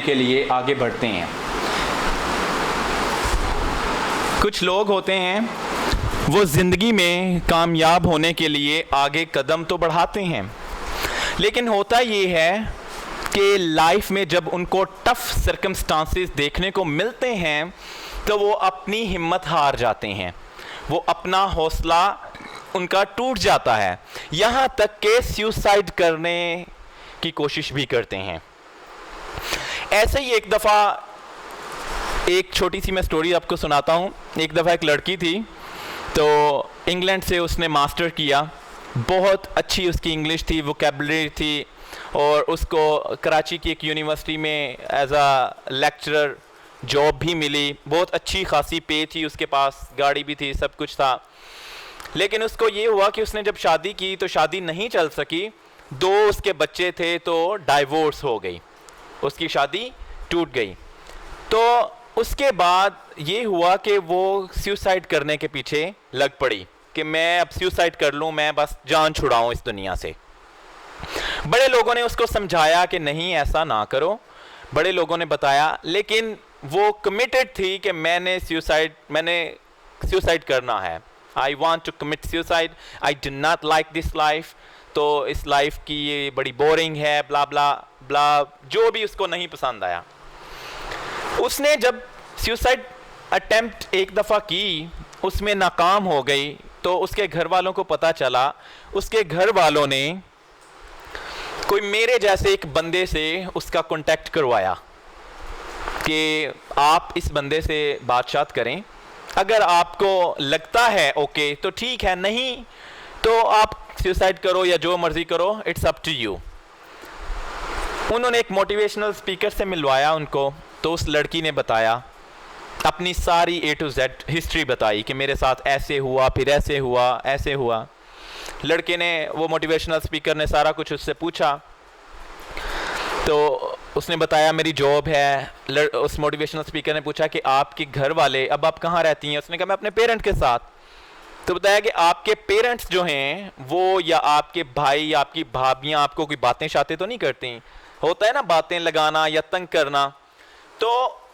के लिए आगे बढ़ते हैं। कुछ लोग होते हैं वो ज़िंदगी में कामयाब होने के लिए आगे कदम तो बढ़ाते हैं, लेकिन होता ये है कि लाइफ में जब उनको टफ सर्कमस्टांसेस देखने को मिलते हैं तो वो अपनी हिम्मत हार जाते हैं, वो अपना हौसला उनका टूट जाता है, यहाँ तक कि सुसाइड करने की कोशिश भी करते हैं। ऐसे ही एक दफ़ा एक छोटी सी मैं स्टोरी आपको सुनाता हूँ। एक दफ़ा एक लड़की थी, तो इंग्लैंड से उसने मास्टर किया, बहुत अच्छी उसकी इंग्लिश थी, वोकैबुलरी थी, और उसको कराची की एक यूनिवर्सिटी में एज आ लेक्चरर जॉब भी मिली। बहुत अच्छी खासी पे थी, उसके पास गाड़ी भी थी, सब कुछ था। लेकिन उसको ये हुआ कि उसने जब शादी की तो शादी नहीं चल सकी, 2 उसके बच्चे थे, तो डाइवोर्स हो गई, उसकी शादी टूट गई। तो उसके बाद ये हुआ कि वो सुसाइड करने के पीछे लग पड़ी कि मैं अब सुसाइड कर लूँ, मैं बस जान छुड़ाऊँ इस दुनिया से। बड़े लोगों ने उसको समझाया कि नहीं ऐसा ना करो, बड़े लोगों ने बताया, लेकिन वो कमिटेड थी कि मैंने सुसाइड करना है। I want to commit suicide, I do not like this life, तो इस लाइफ की ये बड़ी बोरिंग है, ब्ला ब्ला ब्ला, जो भी उसको नहीं पसंद आया। उसने जब सुसाइड अटेम्प्ट एक दफ़ा की, उसमें नाकाम हो गई, तो उसके घर वालों को पता चला। उसके घर वालों ने कोई मेरे जैसे एक बंदे से उसका कांटेक्ट करवाया कि आप इस बंदे से बातचीत करें, अगर आपको लगता है ओके तो ठीक है, नहीं तो आप सुसाइड करो या जो मर्जी करो, इट्स अप टू यू। उन्होंने एक मोटिवेशनल स्पीकर से मिलवाया उनको, तो उस लड़की ने बताया अपनी सारी A to Z हिस्ट्री बताई कि मेरे साथ ऐसे हुआ, फिर ऐसे हुआ, ऐसे हुआ। लड़के ने, वो मोटिवेशनल स्पीकर ने सारा कुछ उससे पूछा, तो उसने बताया मेरी जॉब है। उस मोटिवेशनल स्पीकर ने पूछा कि आपके घर वाले, अब आप कहाँ रहती हैं? उसने कहा मैं अपने पेरेंट के साथ। तो बताया कि आपके पेरेंट्स जो हैं वो, या आपके भाई या आपकी भाभियाँ आपको कोई बातें शातें तो नहीं करती? होता है ना बातें लगाना या तंग करना। तो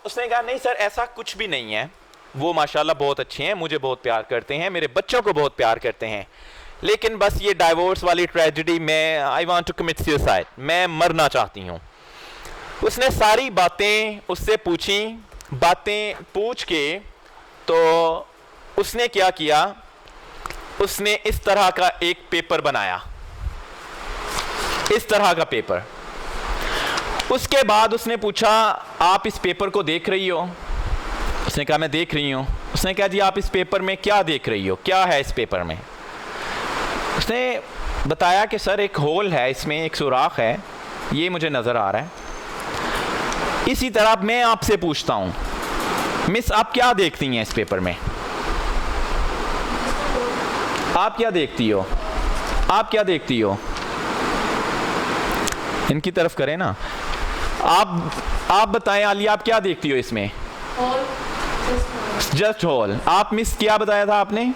उसने कहा नहीं सर, ऐसा कुछ भी नहीं है, वो माशाल्लाह बहुत अच्छे हैं, मुझे बहुत प्यार करते हैं, मेरे बच्चों को बहुत प्यार करते हैं, लेकिन बस ये डाइवोर्स वाली ट्रेजेडी में I want to commit suicide, मैं मरना चाहती हूँ। उसने सारी बातें उससे पूछी। बातें पूछ के तो उसने क्या किया, उसने इस तरह का एक पेपर बनाया, इस तरह का पेपर। उसके बाद उसने पूछा आप इस पेपर को देख रही हो? उसने कहा मैं देख रही हूँ। उसने कहा जी आप इस पेपर में क्या देख रही हो, क्या है इस पेपर में? उसने बताया कि सर एक होल है, इसमें एक सुराख है, ये मुझे नज़र आ रहा है। इसी तरह मैं आपसे पूछता हूँ, मिस आप क्या देखती हैं इस पेपर में? आप क्या देखती हो? आप क्या देखती हो? इनकी तरफ करें ना। आप बताएं आलिया, आप क्या देखती हो इसमें? Just whole. आप मिस क्या बताया था आपने?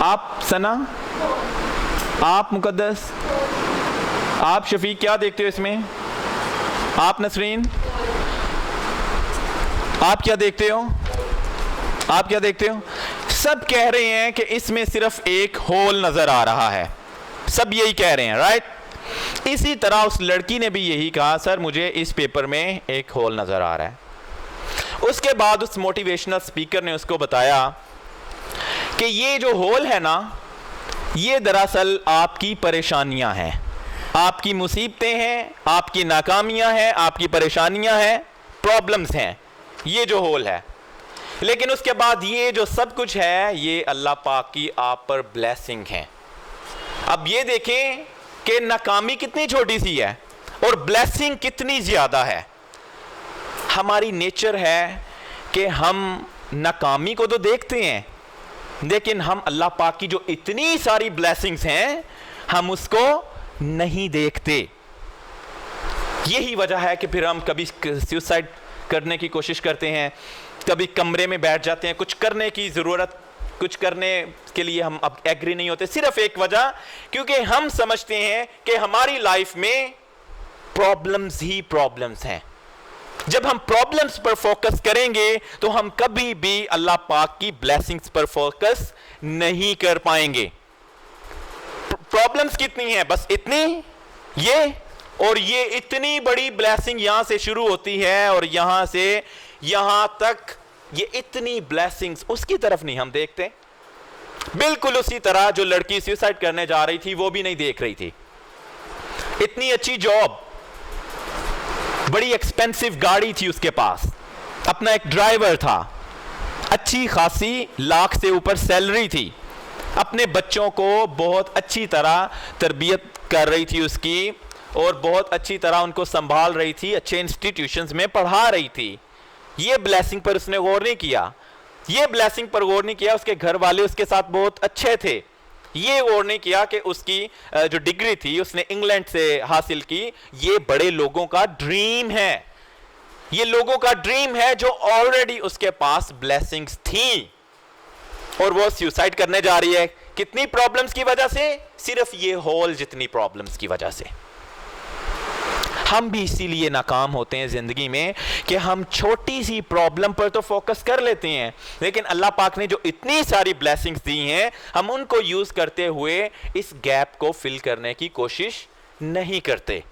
आप सना? आप मुकद्दस? आप शफीक क्या देखते हो इसमें? आप नसरीन? आप क्या देखते हो? आप क्या देखते हो? सब कह रहे हैं कि इसमें सिर्फ एक होल नजर आ रहा है, सब यही कह रहे हैं, राइट? इसी तरह उस लड़की ने भी यही कहा, सर मुझे इस पेपर में एक होल नजर आ रहा है। उसके बाद उस मोटिवेशनल स्पीकर ने उसको बताया कि ये जो होल है ना, ये दरअसल आपकी परेशानियां हैं, आपकी मुसीबतें हैं, आपकी नाकामियां हैं, आपकी परेशानियां हैं, प्रॉब्लम्स हैं, ये जो होल है। लेकिन उसके बाद ये जो सब कुछ है, ये अल्लाह पाक की आप पर ब्लेसिंग है। अब ये देखें कि नाकामी कितनी छोटी सी है और ब्लेसिंग कितनी ज़्यादा है। हमारी नेचर है कि हम नाकामी को तो देखते हैं, लेकिन हम अल्लाह पाक की जो इतनी सारी ब्लेसिंग्स हैं, हम उसको नहीं देखते। यही वजह है कि फिर हम कभी सुसाइड करने की कोशिश करते हैं, कभी कमरे में बैठ जाते हैं, कुछ करने की ज़रूरत, कुछ करने के लिए हम अब एग्री नहीं होते। सिर्फ एक वजह, क्योंकि हम समझते हैं कि हमारी लाइफ में प्रॉब्लम्स ही प्रॉब्लम्स हैं, जब हम प्रॉब्लम्स पर फोकस करेंगे तो हम कभी भी अल्लाह पाक की ब्लेसिंग्स पर फोकस नहीं कर पाएंगे। प्रॉब्लम्स कितनी हैं? बस इतनी, ये और ये इतनी बड़ी ब्लेसिंग यहां से शुरू होती है और यहां से यहां तक ये इतनी ब्लेसिंग्स, उसकी तरफ नहीं हम देखते। बिल्कुल उसी तरह जो लड़की सुसाइड करने जा रही थी वो भी नहीं देख रही थी। इतनी अच्छी जॉब, बड़ी एक्सपेंसिव गाड़ी थी उसके पास, अपना एक ड्राइवर था, अच्छी खासी लाख से ऊपर सैलरी थी, अपने बच्चों को बहुत अच्छी तरह तरबियत कर रही थी उसकी और बहुत अच्छी तरह उनको संभाल रही थी, अच्छे इंस्टीट्यूशंस में पढ़ा रही थी। ये ब्लेसिंग पर उसने गौर नहीं किया, ये ब्लेसिंग पर गौर नहीं किया। उसके घर वाले उसके साथ बहुत अच्छे थे, ये गौर नहीं किया कि उसकी जो डिग्री थी उसने इंग्लैंड से हासिल की। ये बड़े लोगों का ड्रीम है, ये लोगों का ड्रीम है जो ऑलरेडी उसके पास ब्लेसिंग्स थी और वो सुसाइड करने जा रही है। कितनी प्रॉब्लम्स की वजह से? सिर्फ ये हॉल जितनी प्रॉब्लम्स की वजह से। हम भी इसीलिए नाकाम होते हैं जिंदगी में कि हम छोटी सी प्रॉब्लम पर तो फोकस कर लेते हैं, लेकिन अल्लाह पाक ने जो इतनी सारी ब्लेसिंग्स दी हैं हम उनको यूज करते हुए इस गैप को फिल करने की कोशिश नहीं करते,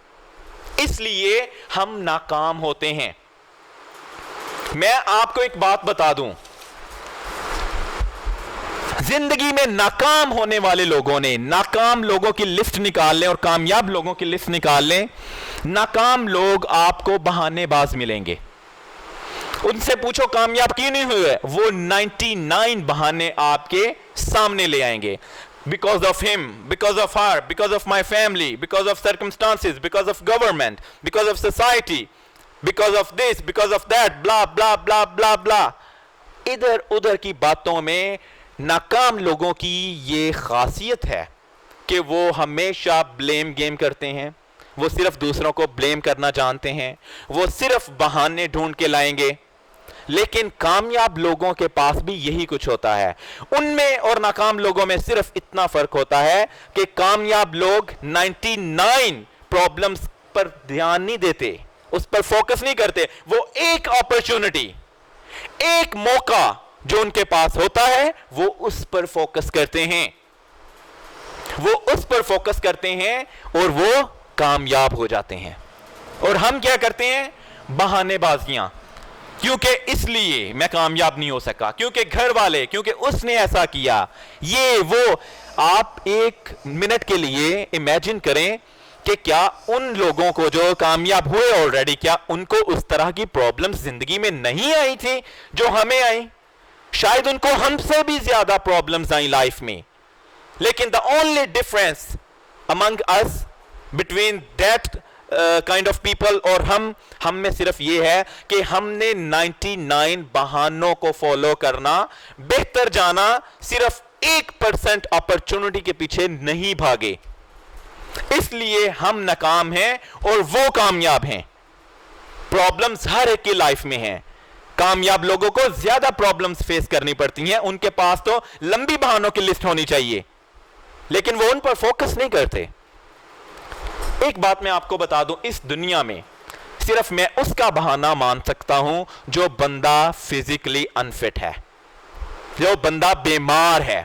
इसलिए हम नाकाम होते हैं। मैं आपको एक बात बता दूं, जिंदगी में नाकाम होने वाले लोगों ने, नाकाम लोगों की लिस्ट निकाल लें और कामयाब लोगों की लिस्ट निकाल लें। नाकाम लोग आपको बहानेबाज मिलेंगे। उनसे पूछो कामयाब क्यों नहीं हुए, वो 99 बहाने आपके सामने ले आएंगे। Because of him, because of her, because of my family, because of circumstances, because of government, because of society, because of this, because of that, blah blah blah blah blah. इधर उधर की बातों में नाकाम लोगों की ये खासियत है कि वो हमेशा ब्लेम गेम करते हैं, वो सिर्फ दूसरों को ब्लेम करना जानते हैं, वो सिर्फ बहाने ढूंढ के लाएंगे। लेकिन कामयाब लोगों के पास भी यही कुछ होता है। उनमें और नाकाम लोगों में सिर्फ इतना फर्क होता है कि कामयाब लोग 99 प्रॉब्लम्स पर ध्यान नहीं देते, उस पर फोकस नहीं करते। वो एक अपॉर्चुनिटी, एक मौका जो उनके पास होता है वो उस पर फोकस करते हैं, वो उस पर फोकस करते हैं और वो कामयाब हो जाते हैं। और हम क्या करते हैं? बहानेबाजियां, क्योंकि इसलिए मैं कामयाब नहीं हो सका, क्योंकि घर वाले, क्योंकि उसने ऐसा किया, ये वो। आप एक मिनट के लिए इमेजिन करें कि क्या उन लोगों को जो कामयाब हुए ऑलरेडी, क्या उनको उस तरह की प्रॉब्लम्स जिंदगी में नहीं आई थी जो हमें आई? शायद उनको हमसे भी ज्यादा प्रॉब्लम्स आई लाइफ में, लेकिन the only difference among us between that kind of people और हम में सिर्फ ये है कि हमने 99 बहानों को फॉलो करना, बेहतर जाना, सिर्फ 1% अपॉर्चुनिटी के पीछे नहीं भागे। इसलिए हम नाकाम हैं और वो कामयाब हैं। प्रॉब्लम्स हर एक की लाइफ में हैं। कामयाब लोगों को ज्यादा प्रॉब्लम्स फेस करनी पड़ती हैं, उनके पास तो लंबी बहानों की लिस्ट होनी चाहिए, लेकिन वो उन पर फोकस नहीं करते। एक बात मैं आपको बता दूं, इस दुनिया में सिर्फ मैं उसका बहाना मान सकता हूं जो बंदा फिजिकली अनफिट है, जो बंदा बीमार है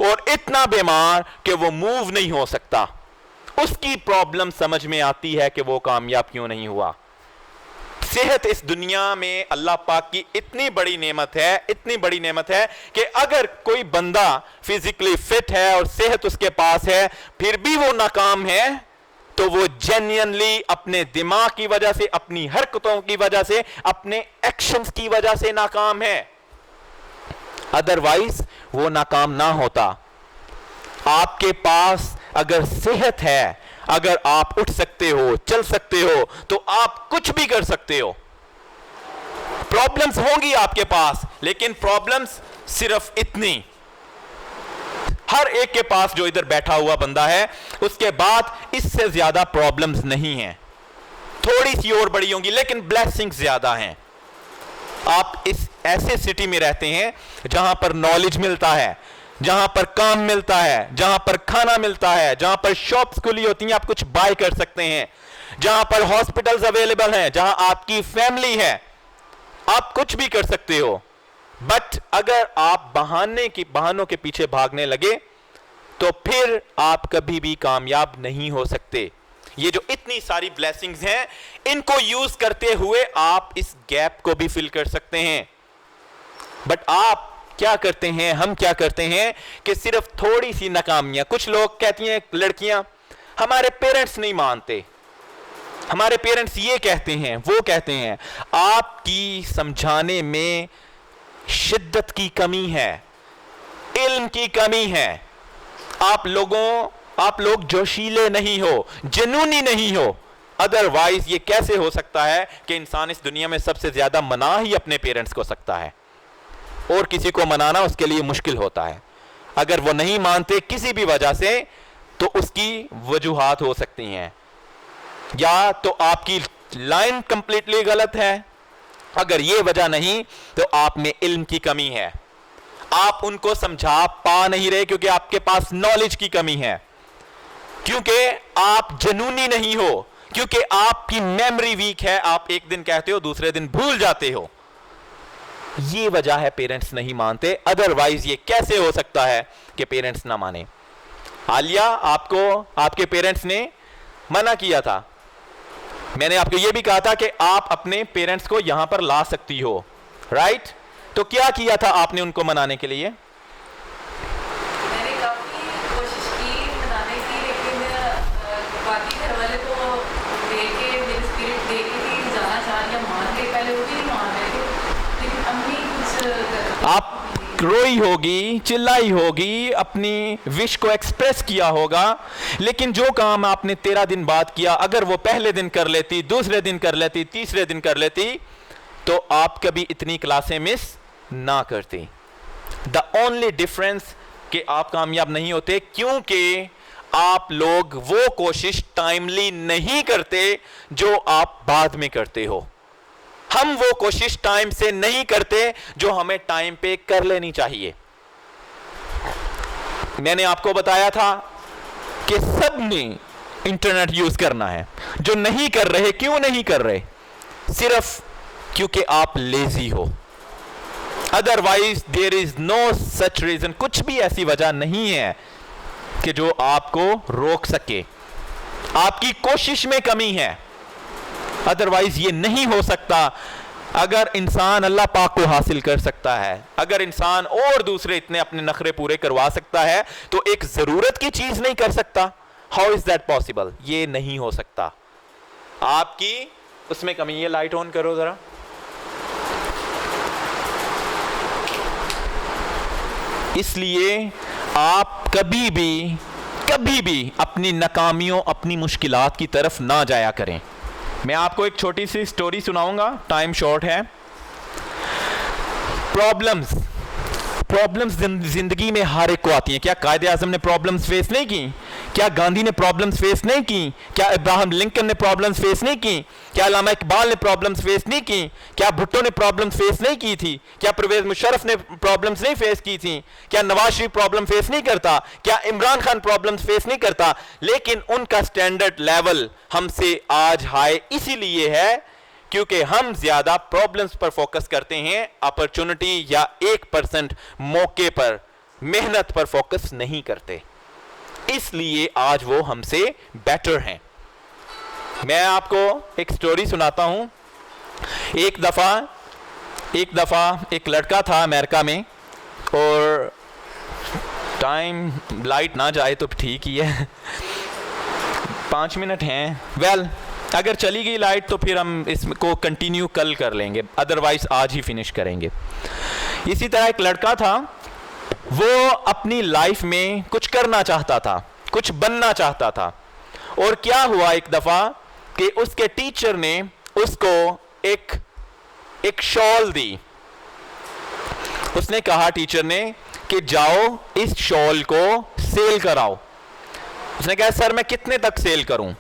और इतना बीमार कि वो मूव नहीं हो सकता। उसकी प्रॉब्लम समझ में आती है कि वो कामयाब क्यों नहीं हुआ। सेहत इस दुनिया में अल्लाह पाक की इतनी बड़ी नेमत है, इतनी बड़ी नेमत है कि अगर कोई बंदा फिजिकली फिट है और सेहत उसके पास है फिर भी वो नाकाम है, तो वो जेन्युइनली अपने दिमाग की वजह से, अपनी हरकतों की वजह से, अपने एक्शंस की वजह से नाकाम है। अदरवाइज वो नाकाम ना होता। आपके पास अगर सेहत है, अगर आप उठ सकते हो, चल सकते हो, तो आप कुछ भी कर सकते हो। प्रॉब्लम्स होंगी आपके पास, लेकिन प्रॉब्लम्स सिर्फ इतनी, हर एक के पास जो इधर बैठा हुआ बंदा है उसके बाद इससे ज्यादा प्रॉब्लम्स नहीं हैं। थोड़ी सी और बड़ी होंगी लेकिन ब्लेसिंग्स ज्यादा हैं। आप इस ऐसे सिटी में रहते हैं जहां पर नॉलेज मिलता है, जहां पर काम मिलता है, जहां पर खाना मिलता है, जहां पर शॉप्स खुली होती हैं, आप कुछ बाय कर सकते हैं। जहां पर हॉस्पिटल्स अवेलेबल हैं, जहां आपकी फैमिली है, आप कुछ भी कर सकते हो। बट अगर आप बहानों के पीछे भागने लगे तो फिर आप कभी भी कामयाब नहीं हो सकते। ये जो इतनी सारी ब्लेसिंग्स हैं, इनको यूज करते हुए आप इस गैप को भी फिल कर सकते हैं। बट आप क्या करते हैं, हम क्या करते हैं कि सिर्फ थोड़ी सी नाकामियां, कुछ लोग कहती हैं लड़कियां, हमारे पेरेंट्स नहीं मानते, हमारे पेरेंट्स ये कहते हैं, वो कहते हैं। आपकी समझाने में शिद्दत की कमी है, इल्म की कमी है। आप लोग जोशीले नहीं हो, जुनूनी नहीं हो। अदरवाइज ये कैसे हो सकता है कि इंसान इस दुनिया में सबसे ज्यादा मना ही अपने पेरेंट्स को सकता है, और किसी को मनाना उसके लिए मुश्किल होता है। अगर वो नहीं मानते किसी भी वजह से, तो उसकी वजूहात हो सकती हैं, या तो आपकी लाइन कंप्लीटली गलत है। अगर ये वजह नहीं तो आप में इल्म की कमी है, आप उनको समझा पा नहीं रहे क्योंकि आपके पास नॉलेज की कमी है, क्योंकि आप जुनूनी नहीं हो, क्योंकि आपकी मेमोरी वीक है। आप एक दिन कहते हो, दूसरे दिन भूल जाते हो। ये वजह है पेरेंट्स नहीं मानते। अदरवाइज ये कैसे हो सकता है कि पेरेंट्स ना माने। आलिया, आपको आपके पेरेंट्स ने मना किया था। मैंने आपको यह भी कहा था कि आप अपने पेरेंट्स को यहां पर ला सकती हो, राइट? तो क्या किया था आपने उनको मनाने के लिए? मैंने काफी कोशिश की मनाने की, लेकिन बाकी घर वाले तो देख के मेरे स्पिरिट देख के जाना चाह या मान गए, पहले वो भी नहीं मान रहे थे, लेकिन अम्मी कुछ आप रोई होगी, चिल्लाई होगी, अपनी विश को एक्सप्रेस किया होगा, लेकिन जो काम आपने 13 दिन बाद किया, अगर वो पहले दिन कर लेती, दूसरे दिन कर लेती, तीसरे दिन कर लेती, तो आप कभी इतनी क्लासें मिस ना करती। द ओनली डिफरेंस कि आप कामयाब नहीं होते क्योंकि आप लोग वो कोशिश टाइमली नहीं करते जो आप बाद में करते हो। हम वो कोशिश टाइम से नहीं करते जो हमें टाइम पे कर लेनी चाहिए। मैंने आपको बताया था कि सब ने इंटरनेट यूज करना है। जो नहीं कर रहे, क्यों नहीं कर रहे? सिर्फ क्योंकि आप लेजी हो। Otherwise there is no such reason. कुछ भी ऐसी वजह नहीं है कि जो आपको रोक सके। आपकी कोशिश में कमी है, अदरवाइज ये नहीं हो सकता। अगर इंसान अल्लाह पाक को हासिल कर सकता है, अगर इंसान और दूसरे इतने अपने नखरे पूरे करवा सकता है, तो एक जरूरत की चीज नहीं कर सकता? How is that possible? ये नहीं हो सकता। आपकी उसमें कमी। ये लाइट ऑन करो जरा। इसलिए आप कभी भी अपनी नाकामियों, अपनी मुश्किलात की तरफ ना जाया करें। मैं आपको एक छोटी सी स्टोरी सुनाऊंगा, टाइम शॉर्ट है। प्रॉब्लम्स जिंदगी में हर एक को आती हैं। क्या कायदे आज़म ने प्रॉब्लम्स फेस नहीं की? क्या गांधी ने प्रॉब्लम्स फेस नहीं की? क्या इब्राहिम लिंकन ने प्रॉब्लम्स फेस नहीं की? क्या अल्लामा इकबाल ने प्रॉब्लम्स फेस नहीं की? क्या भुट्टो ने प्रॉब्लम्स फेस नहीं की थी? क्या परवेज मुशर्रफ ने प्रॉब्लम्स नहीं फेस की थी? क्या नवाज शरीफ प्रॉब्लम फेस नहीं करता? क्या इमरान खान प्रॉब्लम्स फेस नहीं करता? लेकिन उनका स्टैंडर्ड लेवल हमसे आज हाई इसीलिए है क्योंकि हम ज्यादा प्रॉब्लम्स पर फोकस करते हैं, अपॉर्चुनिटी या 1% मौके पर, मेहनत पर फोकस नहीं करते। इसलिए आज वो हमसे बेटर हैं। मैं आपको एक स्टोरी सुनाता हूं। एक दफा एक लड़का था अमेरिका में, और टाइम लाइट ना जाए तो ठीक ही है, 5 मिनट हैं। अगर चली गई लाइट तो फिर हम इसको कंटिन्यू कल कर लेंगे, अदरवाइज आज ही फिनिश करेंगे। इसी तरह एक लड़का था, वो अपनी लाइफ में कुछ करना चाहता था, कुछ बनना चाहता था। और क्या हुआ एक दफा कि उसके टीचर ने उसको एक शॉल दी। उसने कहा टीचर ने कि जाओ इस शॉल को सेल कराओ। उसने कहा सर मैं कितने तक सेल करूं?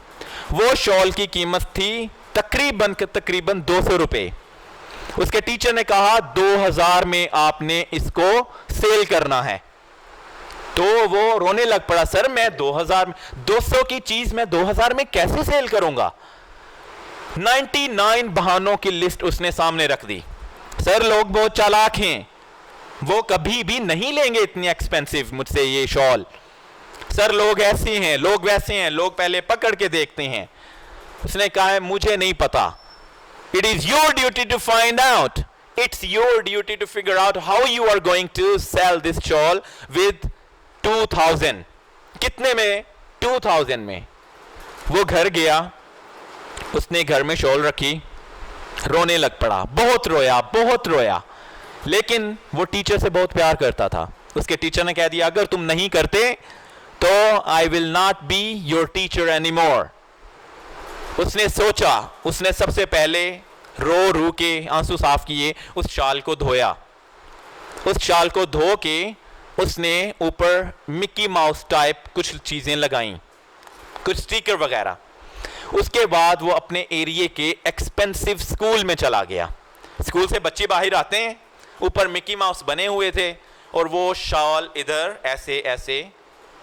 वो शॉल की कीमत थी तकरीबन 200 रुपए। उसके टीचर ने कहा 2000 में आपने इसको सेल करना है। तो वो रोने लग पड़ा, सर मैं 200 की चीज मैं 2000 में कैसे सेल करूंगा? 99 बहानों की लिस्ट उसने सामने रख दी। सर लोग बहुत चालाक हैं, वो कभी भी नहीं लेंगे इतनी एक्सपेंसिव मुझसे ये शॉल। सर लोग ऐसे हैं, लोग वैसे हैं, लोग पहले पकड़ के देखते हैं। उसने कहा है मुझे नहीं पता। It is your duty to find out, it's your duty to figure out how you are going to sell this shawl with 2000। कितने में? 2000 में। वो घर गया, उसने घर में शॉल रखी, रोने लग पड़ा, बहुत रोया, बहुत रोया। लेकिन वो टीचर से बहुत प्यार करता था। उसके टीचर ने कह दिया अगर तुम नहीं करते तो I will not be your teacher any more. उसने सोचा, उसने सबसे पहले रो रो के आंसू साफ किए, उस शाल को धोया। उस शाल को धो के उसने ऊपर मिक्की माउस टाइप कुछ चीजें लगाई, कुछ स्टिकर वगैरह। उसके बाद वो अपने एरिया के एक्सपेंसिव स्कूल में चला गया। स्कूल से बच्चे बाहर आते हैं, ऊपर मिक्की माउस बने हुए थे और वो शॉल इधर ऐसे ऐसे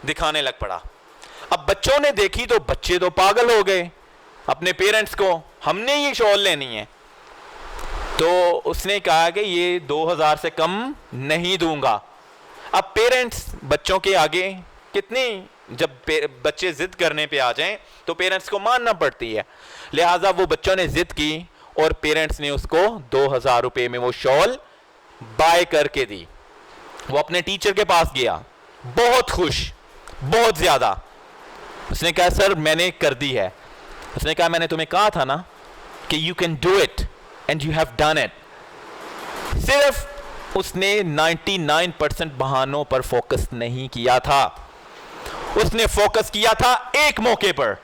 दिखाने लग पड़ा। अब बच्चों ने देखी तो बच्चे तो पागल हो गए अपने पेरेंट्स को, हमने ये शॉल लेनी है। तो उसने कहा कि ये 2000 से कम नहीं दूंगा। अब पेरेंट्स बच्चों के आगे कितनी, जब बच्चे जिद करने पे आ जाएं तो पेरेंट्स को मानना पड़ती है। लिहाजा वो बच्चों ने जिद की और पेरेंट्स ने उसको 2000 रुपए में वो शॉल बाय करके दी। वो अपने टीचर के पास गया, बहुत खुश, बहुत ज्यादा। उसने कहा सर मैंने कर दी है। उसने कहा मैंने तुम्हें कहा था ना कि you can do it and you have done it. सिर्फ उसने 99% बहानों पर फोकस नहीं किया था, उसने फोकस किया था एक मौके पर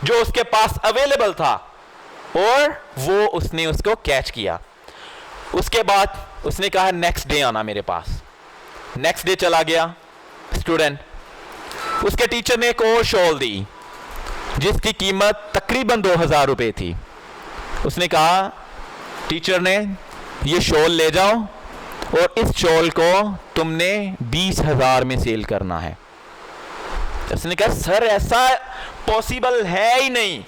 जो उसके पास अवेलेबल था और वो उसने उसको कैच किया। उसके बाद उसने कहा नेक्स्ट डे आना मेरे पास। नेक्स्ट डे चला गया स्टूडेंट, उसके टीचर ने एक और शॉल दी जिसकी कीमत तकरीबन 2000 रुपए थी। उसने कहा टीचर ने ये शॉल ले जाओ और इस शॉल को तुमने 20,000 में सेल करना है। उसने कहा सर ऐसा पॉसिबल है ही नहीं,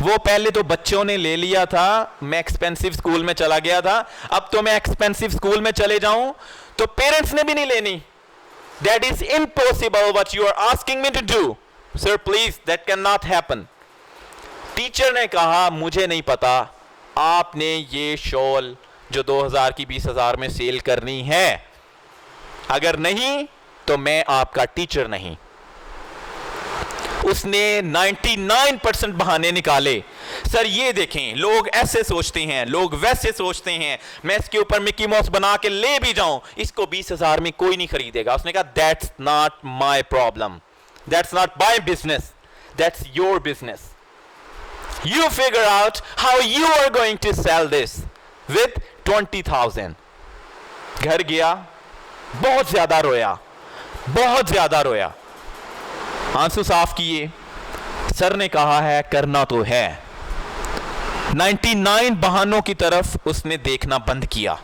वो पहले तो बच्चों ने ले लिया था, मैं एक्सपेंसिव स्कूल में चला गया था, अब तो मैं एक्सपेंसिव स्कूल में चले जाऊं तो पेरेंट्स ने भी नहीं लेनी। That is impossible what you are asking me to do. Sir, please, that cannot happen. Teacher ने कहा मुझे नहीं पता आपने ये शॉल जो 2000 की 20,000 में सेल करनी है, अगर नहीं तो मैं आपका टीचर नहीं। उसने 99% बहाने निकाले। सर ये देखें, लोग ऐसे सोचते हैं, लोग वैसे सोचते हैं, मैं इसके ऊपर मिक्की माउस बना के ले भी जाऊं, इसको 20,000 में कोई नहीं खरीदेगा। उसने कहा that's not my problem, that's not my business, that's your business. You figure out how you are going to sell this with 20,000। घर गया, बहुत ज्यादा रोया, बहुत ज्यादा रोया, आंसू साफ किए। सर ने कहा है करना तो है। 99 बहानों की तरफ उसने देखना बंद किया।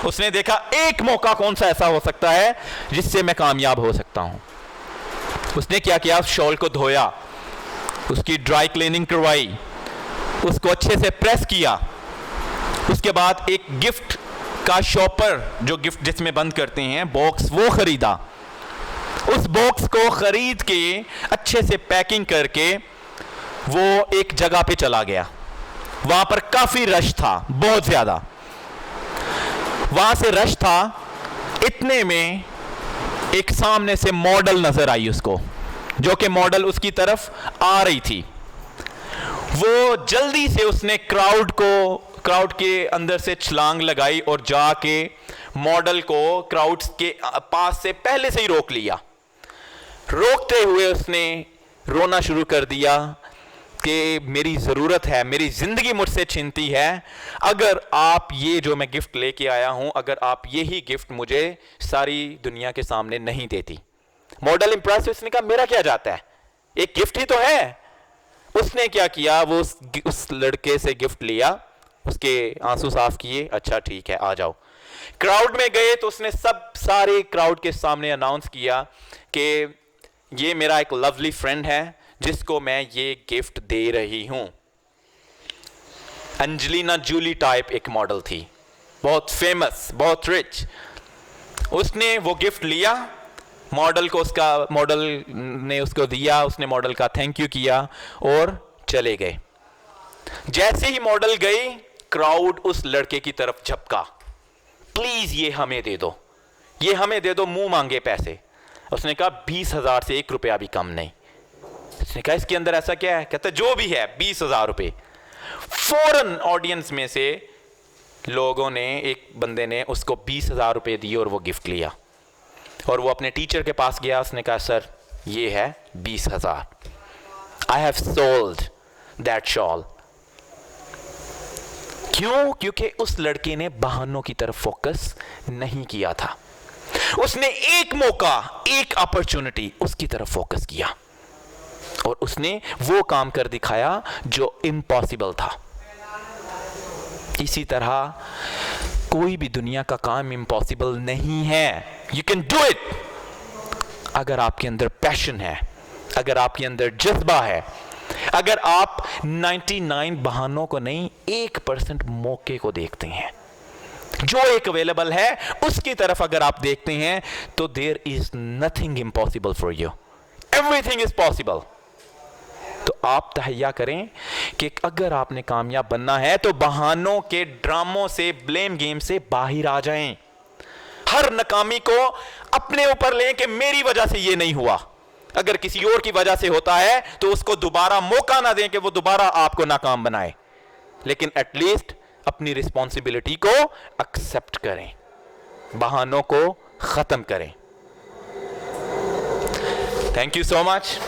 उसने देखा एक मौका कौन सा ऐसा हो सकता है जिससे मैं कामयाब हो सकता हूं। उसने क्या किया, शॉल को धोया, उसकी ड्राई क्लीनिंग करवाई, उसको अच्छे से प्रेस किया। उसके बाद एक गिफ्ट का शॉपर, जो गिफ्ट जिसमें बंद करते हैं, बॉक्स, वो खरीदा। उस बॉक्स को खरीद के अच्छे से पैकिंग करके वो एक जगह पे चला गया। वहां पर काफी रश था, बहुत ज्यादा। वहां से रश था, इतने में एक सामने से मॉडल नजर आई उसको, जो कि मॉडल उसकी तरफ आ रही थी। वो जल्दी से उसने क्राउड के अंदर से छलांग लगाई और जाके मॉडल को क्राउड के पास से पहले से ही रोक लिया। रोकते हुए उसने रोना शुरू कर दिया कि मेरी ज़रूरत है, मेरी ज़िंदगी मुझसे छीनती है, अगर आप ये जो मैं गिफ्ट लेके आया हूं, अगर आप यही गिफ्ट मुझे सारी दुनिया के सामने नहीं देती। मॉडल इंप्रेस, उसने कहा मेरा क्या जाता है, एक गिफ्ट ही तो है। उसने क्या किया, वो उस लड़के से गिफ्ट लिया, उसके आंसू साफ किए, अच्छा ठीक है आ जाओ। क्राउड में गए तो उसने सारे क्राउड के सामने अनाउंस किया कि ये मेरा एक लवली फ्रेंड है जिसको मैं ये गिफ्ट दे रही हूं। एंजेलिना जूली टाइप एक मॉडल थी, बहुत फेमस, बहुत रिच। उसने वो गिफ्ट लिया, मॉडल ने उसको दिया, उसने मॉडल का थैंक यू किया और चले गए। जैसे ही मॉडल गई, क्राउड उस लड़के की तरफ झपका, प्लीज ये हमें दे दो, ये हमें दे दो, मुंह मांगे पैसे। उसने कहा 20,000 से 1 रुपया भी कम नहीं। उसने कहा इसके अंदर ऐसा क्या है? कहता जो भी है 20,000 रुपए। फौरन ऑडियंस में से लोगों ने, एक बंदे ने उसको 20,000 रुपए दिए और वो गिफ्ट लिया और वो अपने टीचर के पास गया। उसने कहा सर ये है 20,000, I have sold that shawl. क्यों? क्योंकि उस लड़के ने बहानों की तरफ फोकस नहीं किया था। उसने एक मौका, एक अपॉर्चुनिटी, उसकी तरफ फोकस किया और उसने वो काम कर दिखाया जो इम्पॉसिबल था। इसी तरह कोई भी दुनिया का काम इम्पॉसिबल नहीं है। यू कैन डू इट अगर आपके अंदर पैशन है, अगर आपके अंदर जज्बा है, अगर आप 99 बहानों को नहीं 1% मौके को देखते हैं। जो एक अवेलेबल है उसकी तरफ अगर आप देखते हैं तो there is nothing impossible for you, everything is possible. तो आप तहैया करें कि अगर आपने कामयाब बनना है तो बहानों के ड्रामों से, ब्लेम गेम से बाहर आ जाएं। हर नाकामी को अपने ऊपर लें कि मेरी वजह से ये नहीं हुआ। अगर किसी और की वजह से होता है तो उसको दोबारा मौका ना दें कि वो दोबारा आपको नाकाम बनाए, लेकिन एटलीस्ट अपनी रिस्पॉन्सिबिलिटी को एक्सेप्ट करें, बहानों को खत्म करें। Thank you so much.